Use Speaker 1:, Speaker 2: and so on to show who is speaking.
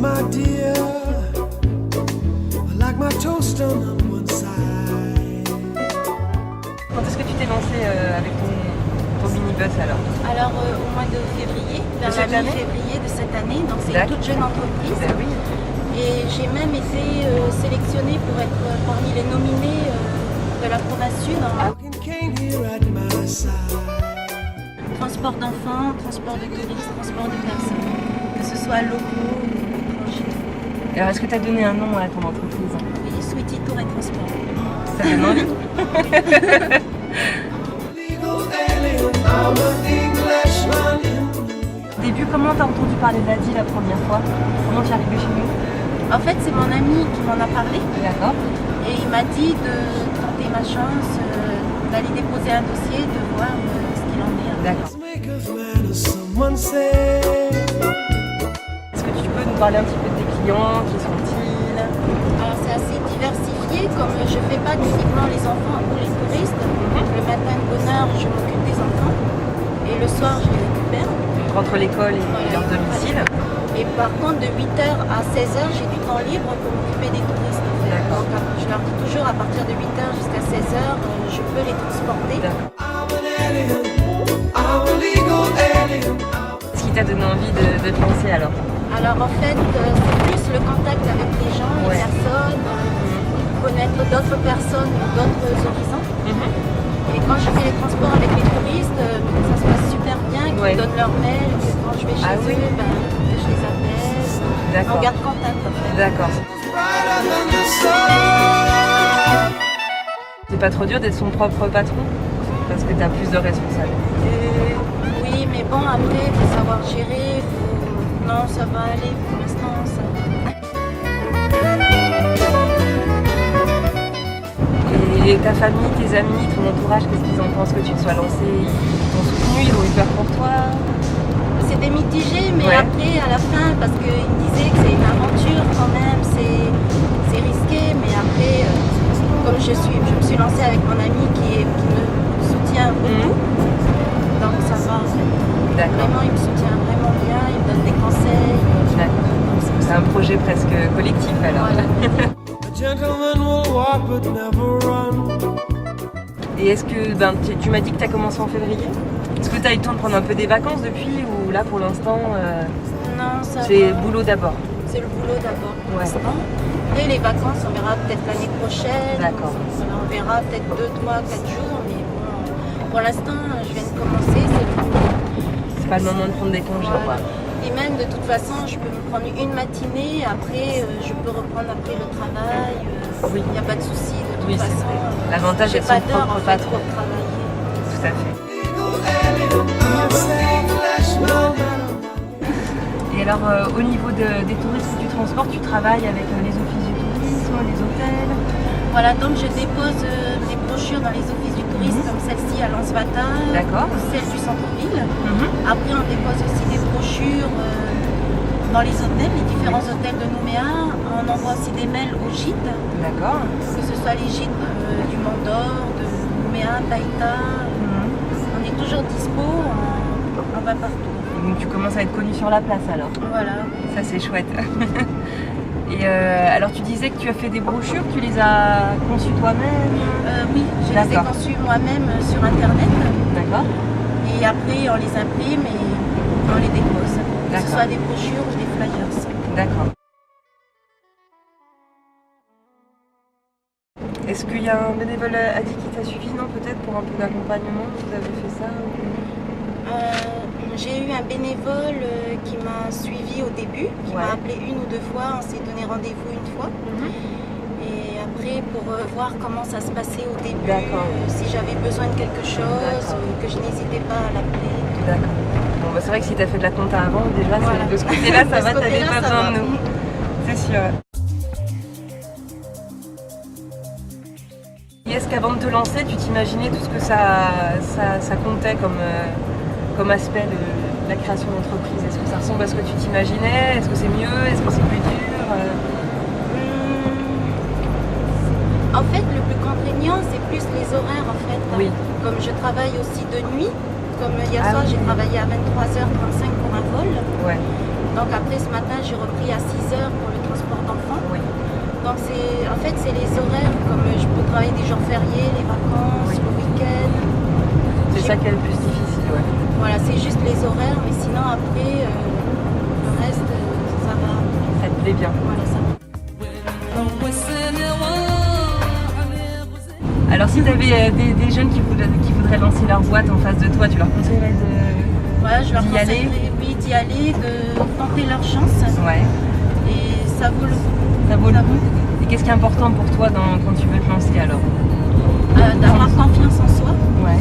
Speaker 1: my dear, I like my toast on one side.
Speaker 2: Quand est-ce que tu t'es lancé avec ton minibus alors?
Speaker 3: Alors au mois de février, vers la mi-février de cette année, donc c'est une toute jeune entreprise.
Speaker 2: Ben oui.
Speaker 3: Et j'ai même été sélectionnée pour être parmi les nominés de la province sud en transport d'enfants, transport de touristes, transport de personnes, que ce soit locaux ou étrangers.
Speaker 2: Alors est-ce que tu as donné un nom à ton entreprise?
Speaker 3: Oui, Sweetie Tour et Transport.
Speaker 2: Ça donne envie. Au début, comment t'as entendu parler d'Adi la première fois? Comment tu es arrivé chez nous?
Speaker 3: En fait, c'est mon ami qui m'en a parlé.
Speaker 2: D'accord.
Speaker 3: Et il m'a dit de tenter ma chance, d'aller déposer un dossier, de voir ce qu'il en est.
Speaker 2: D'accord. Est-ce que tu peux nous parler un petit peu de tes clients? Qui sont-ils?
Speaker 3: Alors c'est assez diversifié, comme je ne fais pas uniquement les enfants ou les touristes. Le matin de bonne heure, je m'occupe des enfants. Et le soir, je les récupère.
Speaker 2: Entre l'école et leur domicile.
Speaker 3: Et par contre, de 8h à 16h, j'ai du temps libre pour m'occuper des touristes. En fait. Donc, je leur dis toujours à partir de 8h jusqu'à 16h, je peux les transporter.
Speaker 2: Qu'est-ce qui t'a donné envie de te lancer alors?
Speaker 3: Alors en fait, c'est plus le contact avec les gens, les personnes, connaître d'autres personnes ou d'autres horizons. Et quand je fais les transports avec les touristes, ça se passe super bien, qu'ils me donnent leur mail, que quand je vais chez eux, je les appelle. On garde contact en fait.
Speaker 2: D'accord. C'est pas trop dur d'être son propre patron? Parce que tu as plus de responsabilités.
Speaker 3: Oui, mais bon, après, il faut savoir gérer. Non, ça va aller pour l'instant. Ça...
Speaker 2: Et ta famille, tes amis, ton entourage, qu'est-ce qu'ils en pensent que tu te sois lancée? Ils t'ont soutenu, ils ont eu peur pour toi?
Speaker 3: C'était mitigé, mais après, à la fin, parce qu'ils me disaient que c'est une aventure quand même, c'est risqué, mais après, comme je me suis lancée avec mon ami qui me soutient beaucoup, donc ça va en fait. Vraiment, il me soutient vraiment bien, il me donne des conseils.
Speaker 2: C'est un projet presque collectif alors.
Speaker 3: Voilà.
Speaker 2: Et est-ce que, tu m'as dit que tu as commencé en février? Est-ce que tu as eu le temps de prendre un peu des vacances depuis ou là pour l'instant
Speaker 3: Non, ça va.
Speaker 2: C'est boulot d'abord?
Speaker 3: C'est le boulot d'abord pour l'instant. Et les vacances, on verra peut-être l'année prochaine.
Speaker 2: D'accord.
Speaker 3: On verra peut-être 2, 3, 4 jours, mais bon, pour l'instant, je viens de commencer,
Speaker 2: c'est pas le moment de prendre des congés.
Speaker 3: Voilà. Et même de toute façon, je peux me prendre une matinée, après je peux reprendre après le travail. Il n'y a pas de souci de toute façon.
Speaker 2: L'avantage
Speaker 3: j'ai
Speaker 2: est
Speaker 3: pas
Speaker 2: son
Speaker 3: d'heure
Speaker 2: propre
Speaker 3: en fait
Speaker 2: patron.
Speaker 3: pour travailler.
Speaker 2: Tout à fait. Et alors au niveau des touristes que tu transportes, tu travailles avec les offices du tourisme, les hôtels?
Speaker 3: Voilà, donc je dépose des brochures dans les offices du tourisme comme celle-ci à Lansvata, celle du centre-ville. Après on dépose aussi des brochures dans les hôtels, les différents hôtels de Nouméa. On envoie aussi des mails aux gîtes.
Speaker 2: D'accord.
Speaker 3: Que ce soit les gîtes du Mont d'Or, de Nouméa, Taïta. On est toujours dispo, on va partout.
Speaker 2: Donc tu commences à être connu sur la place alors? Voilà. Ça c'est chouette. Et alors tu disais que tu as fait des brochures, tu les as conçues toi-même?
Speaker 3: Oui, je les ai conçues moi-même sur internet.
Speaker 2: D'accord.
Speaker 3: Et après on les imprime et on les dépose. Que ce soit des brochures ou des flyers.
Speaker 2: D'accord. Est-ce qu'il y a un bénévole Adi qui t'a suivi, non, peut-être pour un peu d'accompagnement? Vous avez fait ça
Speaker 3: J'ai eu un bénévole qui m'a suivi au début, qui m'a appelé 1 ou 2 fois, on s'est donné rendez-vous une fois. Et après pour voir comment ça se passait au début, si j'avais besoin de quelque chose, que je n'hésitais pas à l'appeler.
Speaker 2: D'accord. Bon, bah, c'est vrai que si tu as fait de la compta avant, déjà de ce côté-là, ça va, t'avais pas besoin de nous. C'est sûr. Et est-ce qu'avant de te lancer, tu t'imaginais tout ce que ça comptait comme aspect de la création d'entreprise? Est-ce que ça ressemble à ce que tu t'imaginais? Est-ce que c'est mieux? Est-ce que c'est plus dur?
Speaker 3: En fait, le plus contraignant, c'est plus les horaires en fait.
Speaker 2: Oui.
Speaker 3: Comme je travaille aussi de nuit, comme hier soir, j'ai travaillé à 23h35 pour un vol. Donc après ce matin, j'ai repris à 6 heures pour le transport d'enfants.
Speaker 2: Oui.
Speaker 3: Donc en fait, c'est les horaires, comme je peux travailler des jours fériés, les vacances, le week-end.
Speaker 2: C'est ça qui est le plus difficile, ouais.
Speaker 3: Voilà, c'est juste les horaires, mais sinon après, le reste, ça va.
Speaker 2: Ça te plaît bien.
Speaker 3: Voilà, ça va.
Speaker 2: Alors si tu avais des jeunes qui voudraient lancer leur boîte en face de toi, tu leur conseillerais
Speaker 3: Voilà, je leur
Speaker 2: d'y aller?
Speaker 3: conseillerais, oui, d'y aller, de tenter leur chance.
Speaker 2: Ouais,
Speaker 3: Et ça vaut le coup.
Speaker 2: ça vaut le
Speaker 3: Ça
Speaker 2: coup. Et qu'est-ce qui est important pour toi quand tu veux te lancer alors?
Speaker 3: D'avoir confiance en soi
Speaker 2: Ouais.